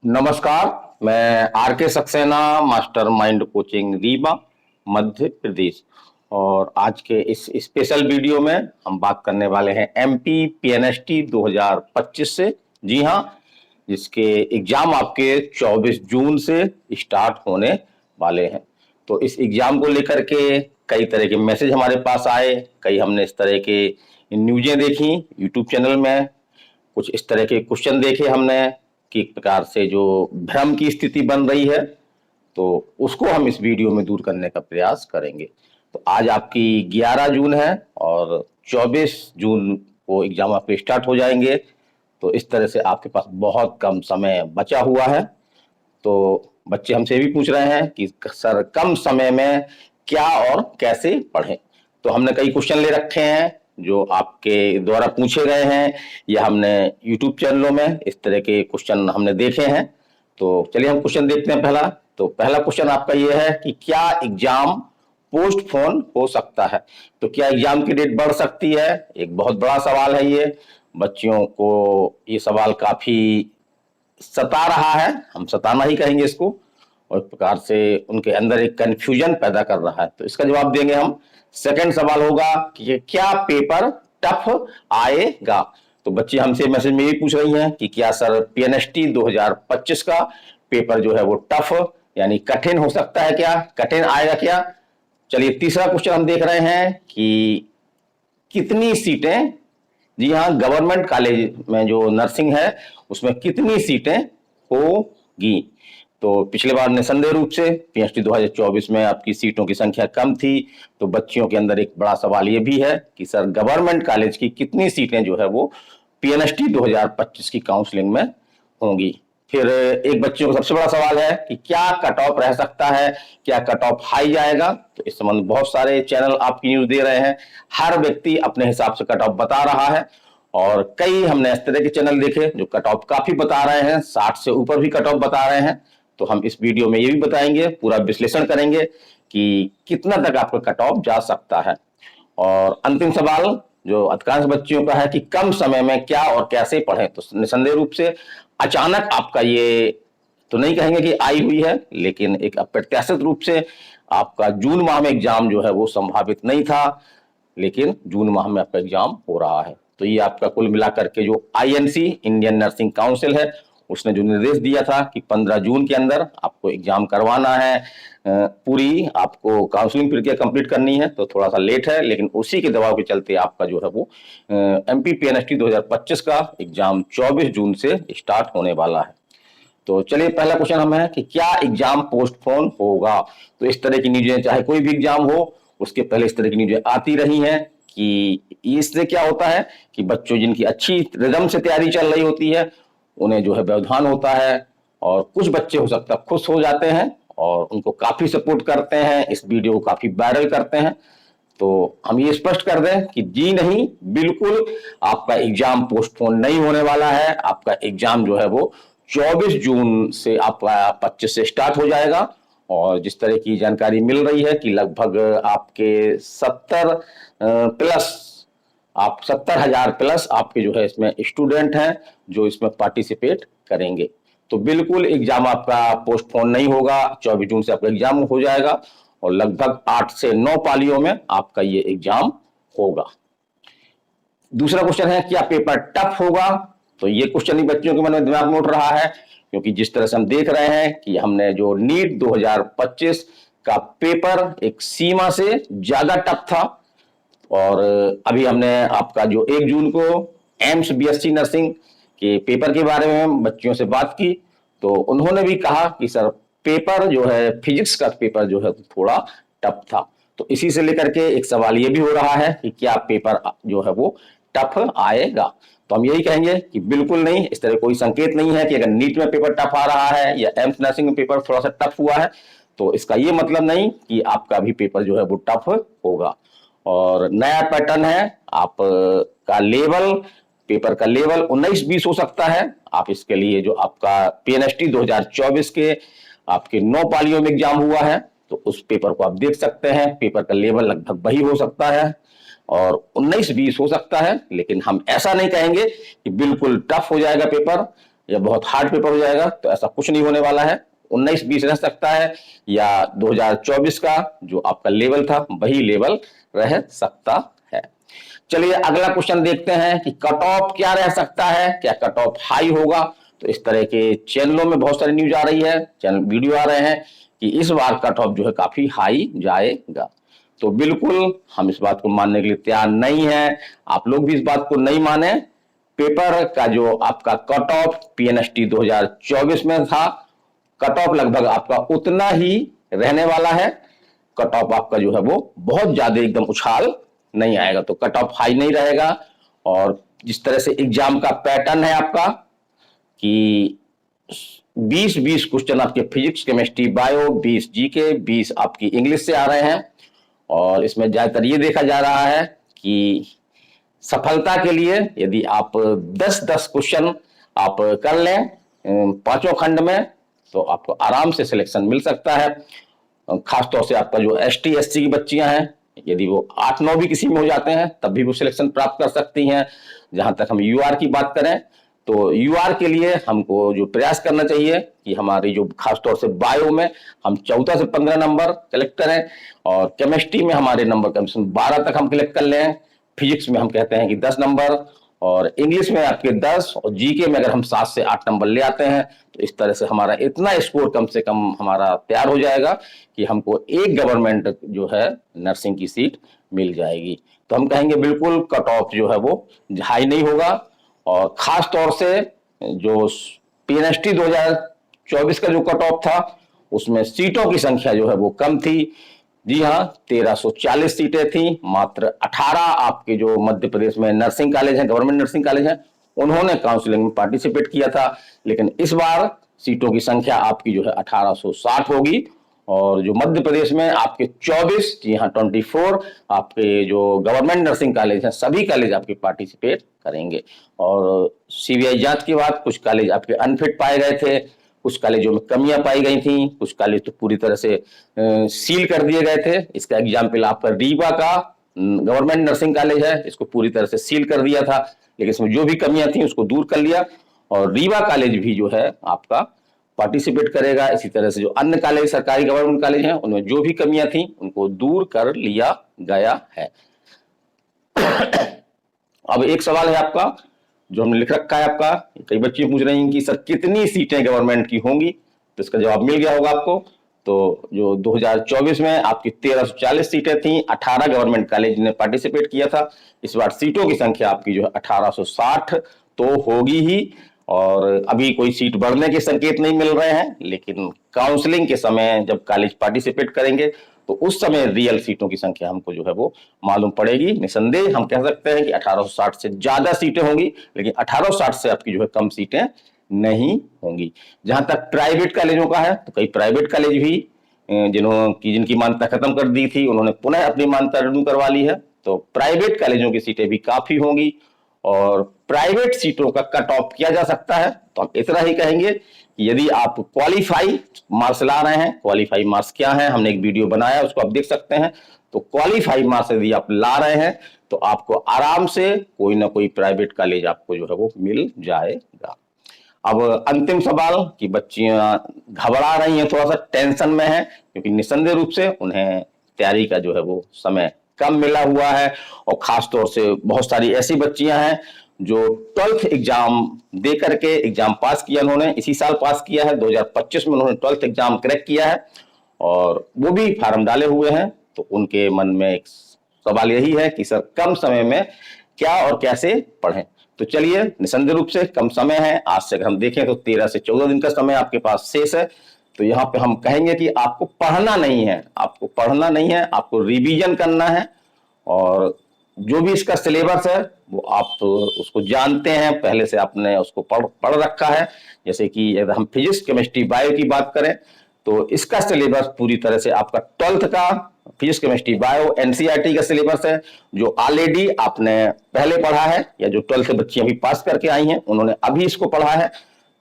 नमस्कार। मैं R K Saxena, Mastermind coaching Rewa, Madhya Pradesh. और आज के इस स्पेशल वीडियो में हम बात करने वाले हैं एमपी पीएनएसटी 2025 से। जी हाँ, जिसके एग्जाम आपके 24 जून से स्टार्ट होने वाले हैं। तो इस एग्जाम को लेकर के कई तरह के मैसेज हमारे पास आए, कई हमने इस तरह के न्यूज़ें देखी यूट्यूब चैनल में, कुछ इस तरह के क्वेश्चन देखे हमने कि एक प्रकार से जो भ्रम की स्थिति बन रही है, तो उसको हम इस वीडियो में दूर करने का प्रयास करेंगे। तो आज आपकी 11 जून है और 24 जून को एग्जाम आपके स्टार्ट हो जाएंगे। तो इस तरह से आपके पास बहुत कम समय बचा हुआ है। तो बच्चे हमसे भी पूछ रहे हैं कि सर कम समय में क्या और कैसे पढ़ें। तो हमने कई क्वेश्चन ले रखे हैं जो आपके द्वारा पूछे गए हैं, या हमने यूट्यूब चैनलों में इस तरह के क्वेश्चन हमने देखे हैं। तो चलिए हम क्वेश्चन देखते हैं। पहला क्वेश्चन आपका ये है कि क्या एग्जाम पोस्टपोन हो सकता है। तो क्या एग्जाम की डेट बढ़ सकती है? एक बहुत बड़ा सवाल है ये। बच्चियों को ये सवाल काफी सता रहा है, हम सताना ही कहेंगे इसको, और एक प्रकार से उनके अंदर एक कंफ्यूजन पैदा कर रहा है। तो इसका जवाब देंगे हम। सेकंड सवाल होगा कि क्या पेपर टफ आएगा। तो बच्चे हमसे मैसेज में ये पूछ रही हैं कि क्या सर पीएनएसटी 2025 का पेपर जो है वो टफ यानी कठिन हो सकता है, क्या कठिन आएगा क्या। चलिए तीसरा क्वेश्चन हम देख रहे हैं कि कितनी सीटें, जी हाँ, गवर्नमेंट कॉलेज में जो नर्सिंग है उसमें कितनी सीटें होगी। तो पिछले बार निसंदेह रूप से पीएचडी 2024 में आपकी सीटों की संख्या कम थी। तो बच्चियों के अंदर एक बड़ा सवाल ये भी है कि सर गवर्नमेंट कॉलेज की कितनी सीटें जो है वो पीएनएसटी 2025 की काउंसलिंग में होंगी। फिर एक बच्चियों का सबसे बड़ा सवाल है कि क्या कट ऑफ रह सकता है, क्या कट ऑफ हाई जाएगा। तो इस संबंध बहुत सारे चैनल आपकी न्यूज दे रहे हैं, हर व्यक्ति अपने हिसाब से कट ऑफ बता रहा है। और कई हमने इस तरह के चैनल देखे जो कट ऑफ काफी बता रहे हैं, 60 से ऊपर भी कट ऑफ बता रहे हैं। तो हम इस वीडियो में ये भी बताएंगे, पूरा विश्लेषण करेंगे कि कितना तक आपका कट ऑफ जा सकता है। और अंतिम सवाल जो अधिकांश बच्चियों का है कि कम समय में क्या और कैसे पढ़ें। तो निसंदेह रूप से अचानक आपका ये तो नहीं कहेंगे कि आई हुई है, लेकिन एक अप्रत्याशित रूप से आपका जून माह में एग्जाम जो है वो संभावित नहीं था, लेकिन जून माह में आपका एग्जाम हो रहा है। तो ये आपका कुल मिलाकर के जो आईएनसी इंडियन नर्सिंग काउंसिल है उसने जो निर्देश दिया था कि 15 जून के अंदर आपको एग्जाम करवाना है, पूरी आपको काउंसलिंग प्रक्रिया कंप्लीट करनी है। तो थोड़ा सा लेट है, लेकिन उसी के दबाव के चलते आपका जो है वो एमपी पीएनएसटी 2025 का एग्जाम 24 जून से स्टार्ट होने वाला है। तो चलिए पहला क्वेश्चन हम है कि क्या एग्जाम पोस्टपोन होगा। तो इस तरह की न्यूज़ें चाहे कोई भी एग्जाम हो उसके पहले इस तरह की न्यूज़ें आती रही हैं कि इससे क्या होता है कि बच्चों जिनकी अच्छी रिदम से तैयारी चल रही होती है उन्हें जो है व्यवधान होता है, और कुछ बच्चे हो सकता है खुश हो जाते हैं और उनको काफी सपोर्ट करते हैं, इस वीडियो को काफी वायरल करते हैं। तो हम ये स्पष्ट कर दें कि जी नहीं, बिल्कुल आपका एग्जाम पोस्टपोन नहीं होने वाला है। आपका एग्जाम जो है वो 24 जून से आपका 25 से स्टार्ट हो जाएगा। और जिस तरह की जानकारी मिल रही है कि लगभग आपके 70 प्लस, आप 70,000 प्लस आपके जो है इसमें स्टूडेंट हैं जो इसमें पार्टिसिपेट करेंगे। तो बिल्कुल एग्जाम आपका पोस्टपोन नहीं होगा, 24 जून से आपका एग्जाम हो जाएगा और लगभग 8 से 9 पालियों में आपका ये एग्जाम होगा। दूसरा क्वेश्चन है क्या पेपर टफ होगा। तो ये क्वेश्चन ही बच्चों के मन में दिमाग में उठ रहा है, क्योंकि जिस तरह से हम देख रहे हैं कि हमने जो नीट 2025 का पेपर एक सीमा से ज्यादा टफ था, और अभी हमने आपका जो 1 जून को एम्स बीएससी नर्सिंग के पेपर के बारे में बच्चियों से बात की, तो उन्होंने भी कहा कि सर पेपर जो है फिजिक्स का पेपर जो है थोड़ा टफ था। तो इसी से लेकर के एक सवाल ये भी हो रहा है कि क्या पेपर जो है वो टफ आएगा। तो हम यही कहेंगे कि बिल्कुल नहीं, इस तरह कोई संकेत नहीं है कि अगर नीट में पेपर टफ आ रहा है या एम्स नर्सिंग में पेपर थोड़ा सा टफ हुआ है तो इसका ये मतलब नहीं कि आपका भी पेपर जो है वो टफ होगा। और नया पैटर्न है, आप का लेवल, पेपर का लेवल 19-20 हो सकता है। आप इसके लिए जो आपका पीएनएसटी 2024 के आपके 9 पालियों में एग्जाम हुआ है तो उस पेपर को आप देख सकते हैं, पेपर का लेवल लगभग वही हो सकता है और 19-20 हो सकता है, लेकिन हम ऐसा नहीं कहेंगे कि बिल्कुल टफ हो जाएगा पेपर। या बहुत हार्ड पेपर हो जाएगा, तो ऐसा कुछ नहीं होने वाला है। 19-20 रह सकता है, या 2024 का जो आपका लेवल था वही लेवल रह सकता है। चलिए अगला क्वेश्चन देखते हैं कि कट ऑफ क्या रह सकता है, क्या कट ऑफ हाई होगा। तो इस तरह के चैनलों में बहुत सारी न्यूज आ रही है, चैनल वीडियो आ रहे हैं कि इस बार कट ऑफ जो है काफी हाई जाएगा। तो बिल्कुल हम इस बात को मानने के लिए तैयार नहीं है, आप लोग भी इस बात को नहीं माने। पेपर का जो आपका कट ऑफ पीएनएसटी 2024 में था, कट ऑफ लगभग आपका उतना ही रहने वाला है। कट ऑफ आपका जो है वो बहुत ज्यादा एकदम उछाल नहीं आएगा, तो कट ऑफ हाई नहीं रहेगा। और जिस तरह से एग्जाम का पैटर्न है आपका कि 20-20 क्वेश्चन आपके फिजिक्स, केमिस्ट्री, बायो, 20 जीके, 20 आपकी इंग्लिश से आ रहे हैं। और इसमें ज्यादातर ये देखा जा रहा है कि सफलता के लिए यदि आप 10-10 क्वेश्चन आप कर लें पांचों खंड में, तो आपको आराम से सिलेक्शन मिल सकता है। खासतौर से आपका जो एसटी एससी की बच्चियां हैं, यदि वो 8-9 भी किसी में हो जाते हैं तब भी वो सिलेक्शन प्राप्त कर सकती हैं। जहां तक हम यूआर की बात करें, तो यूआर के लिए हमको जो प्रयास करना चाहिए कि हमारी जो खासतौर से बायो में हम 14 से 15 नंबर कलेक्ट करें, और केमिस्ट्री में हमारे नंबर कम से कम 12 तक हम कलेक्ट कर लें। फिजिक्स में हम कहते हैं कि 10 नंबर, और इंग्लिश में आपके 10, और जीके में अगर हम 7 से 8 नंबर ले आते हैं, तो इस तरह से हमारा इतना स्कोर कम से कम हमारा तैयार हो जाएगा कि हमको एक गवर्नमेंट जो है नर्सिंग की सीट मिल जाएगी। तो हम कहेंगे बिल्कुल कट ऑफ जो है वो हाई नहीं होगा। और खास तौर से जो पीएनएसटी 2024 का जो कट ऑफ था, उसमें सीटों की संख्या जो है वो कम थी। जी हाँ, 1340 सीटें थी, मात्र 18 आपके जो मध्य प्रदेश में नर्सिंग कॉलेज हैं, गवर्नमेंट नर्सिंग कॉलेज हैं, उन्होंने काउंसलिंग में पार्टिसिपेट किया था। लेकिन इस बार सीटों की संख्या आपकी जो है 1860 होगी, और जो मध्य प्रदेश में आपके 24, जी हाँ 24 आपके जो गवर्नमेंट नर्सिंग कॉलेज हैं, सभी कॉलेज आपके पार्टिसिपेट करेंगे। और सीबीआई जांच के बाद कुछ कॉलेज आपके अनफिट पाए गए थे, कुछ कॉलेजों में कमियां पाई गई थी, कुछ कॉलेज तो पूरी तरह से सील कर दिए गए थे। इसका एग्जाम्पल आपका रीवा का गवर्नमेंट नर्सिंग कॉलेज है, इसको पूरी तरह से सील कर दिया था, लेकिन इसमें जो भी कमियां थी उसको दूर कर लिया, और रीवा कॉलेज भी जो है आपका पार्टिसिपेट करेगा। इसी तरह से जो अन्य कॉलेज सरकारी गवर्नमेंट कॉलेज हैं, उनमें जो भी कमियां थी उनको दूर कर लिया गया है। अब एक सवाल है आपका जो हमने लिख रखा है आपका, कई बच्चे पूछ रहे हैं कि सर कितनी सीटें गवर्नमेंट की होंगी, तो इसका जवाब मिल गया होगा आपको। तो जो 2024 में आपकी 1340 सीटें थी, 18 गवर्नमेंट कॉलेज ने पार्टिसिपेट किया था। इस बार सीटों की संख्या आपकी जो है 1860 तो होगी ही, और अभी कोई सीट बढ़ने के संकेत नहीं मिल रहे हैं, लेकिन काउंसलिंग के समय जब कॉलेज पार्टिसिपेट करेंगे तो उस समय रियल सीटों की संख्या हमको जो है वो मालूम पड़ेगी। निसंदेह हम कह सकते हैं कि 1860 से ज्यादा सीटें होंगी, लेकिन 1860 से आपकी जो है कम सीटें नहीं होंगी। जहां तक प्राइवेट कॉलेजों का है, तो कई प्राइवेट कॉलेज भी जिनकी मान्यता खत्म कर दी थी, उन्होंने पुनः अपनी मान्यता रिन्यू करवा ली है। तो प्राइवेट कॉलेजों की सीटें भी काफी होंगी, और प्राइवेट सीटों का कट ऑफ किया जा सकता है। तो हम इतना ही कहेंगे कि यदि आप क्वालिफाई मार्क्स ला रहे हैं, क्वालिफाई मार्क्स क्या है हमने एक वीडियो बनाया, उसको आप देख सकते हैं। तो क्वालिफाई मार्क्स यदि आप ला रहे हैं तो आपको आराम से कोई ना कोई प्राइवेट कॉलेज आपको जो है वो मिल जाएगा। अब अंतिम सवाल कि बच्चियां घबरा रही हैं, थोड़ा सा टेंशन में है, क्योंकि निसंदेह रूप से उन्हें तैयारी का जो है वो समय कम मिला हुआ है। और खासतौर से बहुत सारी ऐसी बच्चियां हैं जो 12th एग्जाम दे करके एग्जाम पास किया, उन्होंने इसी साल पास किया है, 2025 में उन्होंने 12th एग्जाम क्रैक किया है, और वो भी फार्म डाले हुए हैं। तो उनके मन में एक सवाल यही है कि सर कम समय में क्या और कैसे पढ़ें। तो चलिए, निसंदेह रूप से कम समय है, आज से अगर हम देखें तो 13 से 14 दिन का समय आपके पास शेष है। तो यहाँ पे हम कहेंगे कि आपको पढ़ना नहीं है, आपको पढ़ना नहीं है, आपको रिवीजन करना है। और जो भी इसका सिलेबस है वो आप उसको जानते हैं, पहले से आपने उसको पढ़ रखा है। जैसे कि अगर हम फिजिक्स, केमिस्ट्री, बायो की बात करें, तो इसका सिलेबस पूरी तरह से आपका 12th का फिजिक्स, केमिस्ट्री, बायो एनसीईआरटी का सिलेबस है, जो ऑलरेडी आपने पहले पढ़ा है, या जो 12th बच्चियां अभी पास करके आई हैं उन्होंने अभी इसको पढ़ा है।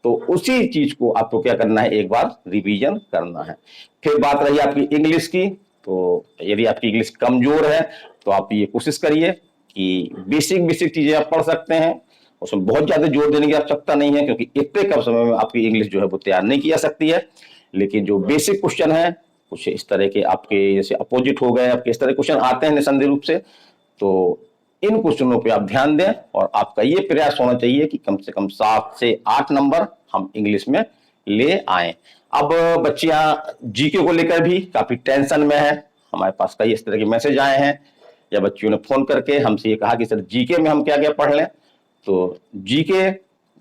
तो उसी चीज को आपको क्या करना है, एक बार रिवीजन करना है। फिर बात रही आपकी इंग्लिश की, तो यदि आपकी इंग्लिश कमजोर है तो आप ये कोशिश करिए कि बेसिक चीजें आप पढ़ सकते हैं। उसमें बहुत ज्यादा जोर देने की आवश्यकता नहीं है, क्योंकि इतने कम समय में आपकी इंग्लिश जो है वो तैयार नहीं की जा सकती है। लेकिन जो बेसिक क्वेश्चन है कुछ इस तरह के आपके, जैसे अपोजिट हो गए, आपके इस तरह क्वेश्चन आते हैं निसंदेह रूप से, तो इन क्वेश्चनों पे आप ध्यान दें और आपका ये प्रयास होना चाहिए कि कम से कम 7 से 8 नंबर हम इंग्लिश में ले आए। अब बच्चियां जीके को लेकर भी काफी टेंशन में है, हमारे पास कई इस तरह के मैसेज आए हैं या बच्चियों ने फोन करके हमसे ये कहा कि सर जीके में हम क्या क्या पढ़ लें। तो जीके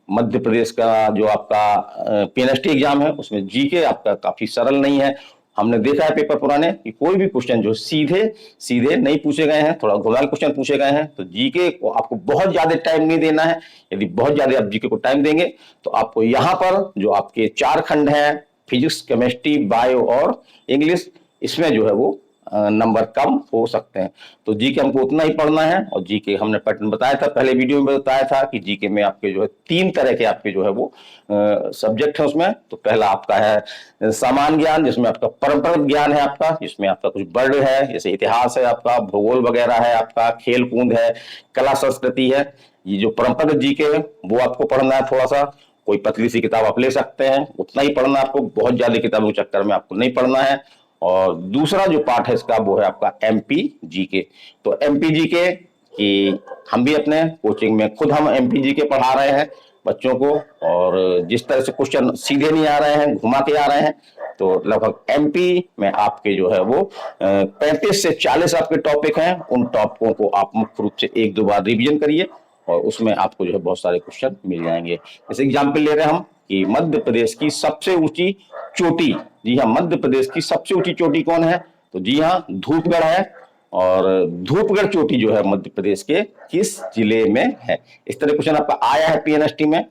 मध्य प्रदेश का जो आपका पीएनएसटी एग्जाम है उसमें जीके आपका काफी सरल नहीं है। हमने देखा है पेपर पुराने कि कोई भी क्वेश्चन जो सीधे सीधे नहीं पूछे गए हैं, थोड़ा घुमावदार क्वेश्चन पूछे गए हैं। तो जीके को आपको बहुत ज्यादा टाइम नहीं देना है। यदि बहुत ज्यादा आप जीके को टाइम देंगे तो आपको यहाँ पर जो आपके 4 खंड हैं, फिजिक्स, केमिस्ट्री, बायो और इंग्लिश, इसमें जो है वो नंबर कम हो सकते हैं। तो जीके हमको उतना ही पढ़ना है। और जीके हमने पैटर्न बताया था, पहले वीडियो में बताया था कि जीके में आपके जो है 3 तरह के आपके जो है वो सब्जेक्ट है उसमें। तो पहला आपका है सामान्य ज्ञान, जिसमें आपका परंपरागत ज्ञान है आपका, जिसमें आपका कुछ वर्ड है, जैसे इतिहास है आपका, भूगोल वगैरह है आपका, खेल कूद है, कला संस्कृति है। ये जो परंपरागत जीके है वो आपको पढ़ना है। थोड़ा सा कोई पतली सी किताब आप ले सकते हैं, उतना ही पढ़ना आपको, बहुत ज्यादा किताबों के चक्कर में आपको नहीं पढ़ना है। और दूसरा जो पार्ट है इसका वो है आपका एमपी जीके। तो एमपी जीके कि हम भी अपने कोचिंग में खुद हम एमपी जीके पढ़ा रहे हैं बच्चों को, और जिस तरह से क्वेश्चन सीधे नहीं आ रहे हैं, घुमा के आ रहे हैं, तो लगभग एमपी में आपके जो है वो 35 से 40 आपके टॉपिक हैं। उन टॉपिकों को आप मुख्य रूप से 1-2 बार रिवीजन करिए और उसमें आपको जो है बहुत सारे क्वेश्चन मिल जाएंगे। जैसे एग्जाम्पल ले रहे हैं हम कि मध्य प्रदेश की सबसे ऊंची चोटी, जी हाँ, मध्य प्रदेश की सबसे ऊंची चोटी कौन है? तो जी हाँ, धूपगढ़ है। और धूपगढ़ चोटी जो है मध्य प्रदेश के किस जिले में है? इस तरह क्वेश्चन आपका आया है पीएनएसटी में।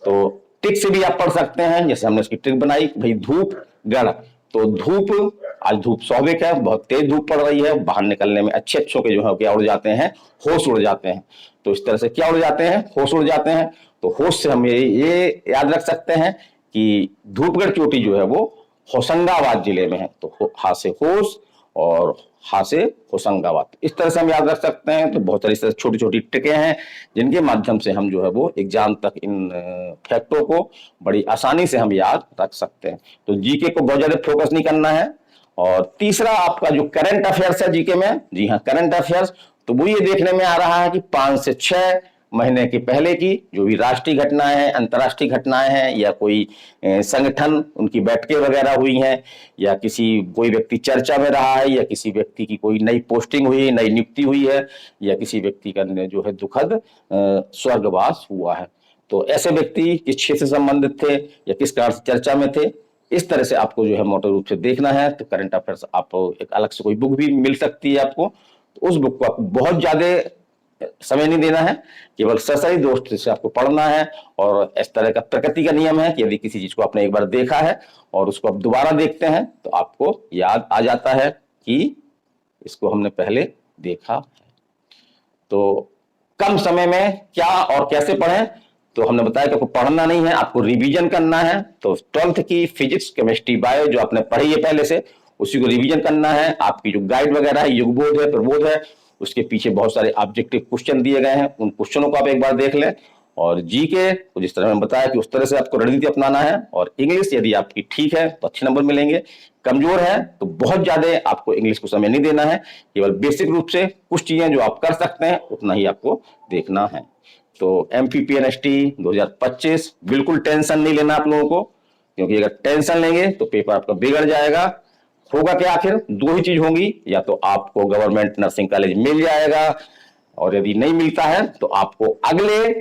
तो ट्रिक से भी आप पढ़ सकते हैं, जैसे हमने उसकी ट्रिक बनाई भाई धूपगढ़। तो धूप, आज धूप स्वाभाविक है, बहुत तेज धूप पड़ रही है, बाहर निकलने में अच्छे अच्छों के जो है क्या उड़ जाते हैं, होश उड़ जाते हैं। तो इस तरह से क्या उड़ जाते हैं, होश उड़ जाते हैं। तो होश से हम ये याद रख सकते हैं कि धूपगढ़ चोटी जो है वो होशंगाबाद जिले में है। तो हा से होश और हा से होशंगाबाद, इस तरह से हम याद रख सकते हैं। तो बहुत सारी छोटी छोटी ट्रिकें हैं जिनके माध्यम से हम जो है वो एग्जाम तक इन फैक्टों को बड़ी आसानी से हम याद रख सकते हैं। तो जीके को बहुत ज्यादा फोकस नहीं करना है। और तीसरा आपका जो करंट अफेयर्स है जीके में, जी हाँ, करंट अफेयर्स, तो वो ये देखने में आ रहा है कि 5 से 6 महीने के पहले की जो भी राष्ट्रीय घटनाएं हैं, अंतर्राष्ट्रीय घटनाएं हैं, या कोई संगठन उनकी बैठकें वगैरह हुई हैं, या कोई व्यक्ति चर्चा में रहा है, या किसी व्यक्ति की कोई नई पोस्टिंग हुई है, नई नियुक्ति हुई है, या किसी व्यक्ति का जो है दुखद स्वर्गवास हुआ है। तो ऐसे व्यक्ति किस क्षेत्र से संबंधित थे या किस कारण से चर्चा में थे, इस तरह से आपको जो है मोटे रूप से देखना है। तो करंट अफेयर्स आप एक अलग से कोई बुक भी मिल सकती है आपको, तो उस बुक को आपको बहुत ज्यादा समय नहीं देना है, केवल सरसरी दोस्त से आपको पढ़ना है। और इस तरह का प्रकृति का नियम है कि यदि किसी चीज को आपने एक बार देखा है और उसको आप दोबारा देखते हैं तो आपको याद आ जाता है कि इसको हमने पहले देखा है। तो कम समय में क्या और कैसे पढ़ें, तो हमने बताया कि आपको पढ़ना नहीं है, आपको रिवीजन करना है। तो 12th की फिजिक्स, केमिस्ट्री, बायो जो आपने पढ़ी है पहले से, उसी को रिवीजन करना है। आपकी जो गाइड वगैरह है, युगबोध है, प्रबोध है, उसके पीछे बहुत सारे ऑब्जेक्टिव क्वेश्चन दिए गए हैं, उन क्वेश्चनों को आप एक बार देख लें। और जीके को जिस तरह मैंने बताया कि उस तरह से आपको रणनीति अपनाना है। और इंग्लिश यदि आपकी ठीक है तो अच्छे नंबर मिलेंगे, कमजोर है तो बहुत ज्यादा आपको इंग्लिश को समय नहीं देना है, केवल बेसिक रूप से कुछ चीजें जो आप कर सकते हैं उतना ही आपको देखना है। तो एमपीपीएनएसटी 2025 बिल्कुल टेंशन नहीं लेना आप लोगों को, क्योंकि अगर टेंशन लेंगे तो पेपर आपका बिगड़ जाएगा। होगा क्या, आखिर 2 ही चीज होंगी, या तो आपको गवर्नमेंट नर्सिंग कॉलेज मिल जाएगा, और यदि नहीं मिलता है तो आपको अगले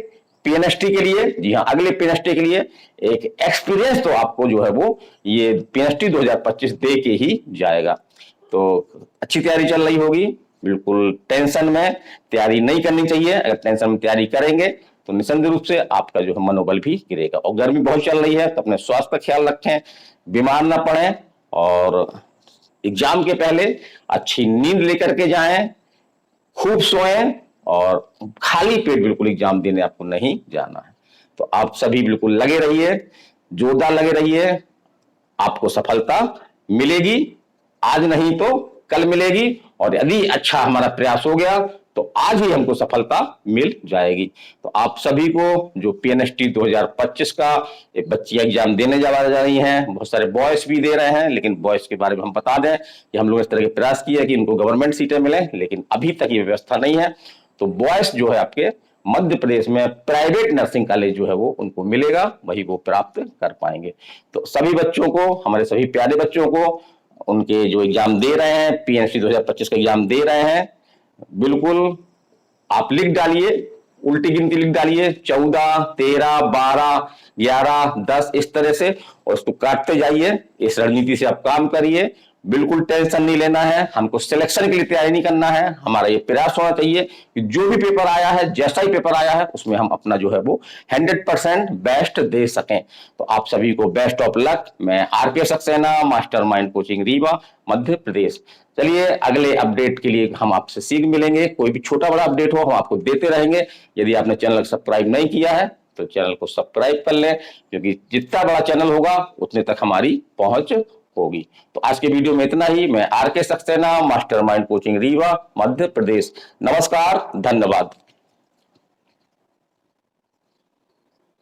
पीएनएसटी के लिए, जी हाँ, अगले पीएनएसटी के लिए एक एक्सपीरियंस तो आपको जो है वो ये पीएनएसटी 2025 दे के ही जाएगा। तो अच्छी तैयारी चल रही होगी, बिल्कुल टेंशन में तैयारी नहीं करनी चाहिए। अगर टेंशन में तैयारी करेंगे तो निसंदेह रूप से आपका जो है मनोबल भी गिरेगा। और गर्मी बहुत चल रही है तो अपने स्वास्थ्य का ख्याल रखें, बीमार ना पड़ें, और एग्जाम के पहले अच्छी नींद लेकर के जाएं, खूब सोएं, और खाली पेट बिल्कुल एग्जाम देने आपको नहीं जाना है। तो आप सभी बिल्कुल लगे रहिए, जोरदार लगे रहिए, आपको सफलता मिलेगी, आज नहीं तो कल मिलेगी। और यदि अच्छा हमारा प्रयास हो गया तो आज ही हमको सफलता मिल जाएगी। तो आप सभी को जो पीएनएसटी 2025 का एक बच्चियां एग्जाम देने जा रही हैं, बहुत सारे बॉयज भी दे रहे हैं, लेकिन बॉयज के बारे में हम बता दें कि हम लोग इस तरह के प्रयास किए कि इनको गवर्नमेंट सीटें मिले, लेकिन अभी तक ये व्यवस्था नहीं है। तो बॉयज जो है आपके मध्य प्रदेश में प्राइवेट नर्सिंग कॉलेज जो है वो उनको मिलेगा, वही वो प्राप्त कर पाएंगे। तो सभी बच्चों को, हमारे सभी प्यारे बच्चों को, उनके जो एग्जाम दे रहे हैं, पीएनएसटी 2025 का एग्जाम दे रहे हैं, बिल्कुल आप लिख डालिए, उल्टी गिनती लिख डालिए, 14, 13, 12, 11, 10 इस तरह से, और उसको काटते जाइए। इस रणनीति से आप काम करिए, बिल्कुल टेंशन नहीं लेना है, हमको सिलेक्शन के लिए तैयारी नहीं करना है। हमारा ये प्रयास होना चाहिए कि जो भी पेपर आया है, जैसा ही पेपर आया है, उसमें हम अपना जो है वो 100% बेस्ट दे सकें। तो आप सभी को बेस्ट ऑफ लक। मैं R K Saxena, Mastermind coaching Rewa, Madhya Pradesh. चलिए अगले अपडेट के लिए हम आपसे सीख मिलेंगे। कोई भी छोटा बड़ा अपडेट हो हम आपको देते रहेंगे। यदि आपने चैनल सब्सक्राइब नहीं किया है तो चैनल को सब्सक्राइब कर लें, क्योंकि जितना बड़ा चैनल होगा उतने तक हमारी पहुंच होगी। तो आज के वीडियो में इतना ही। मैं R K Saxena, Mastermind coaching Rewa, Madhya Pradesh. नमस्कार, धन्यवाद।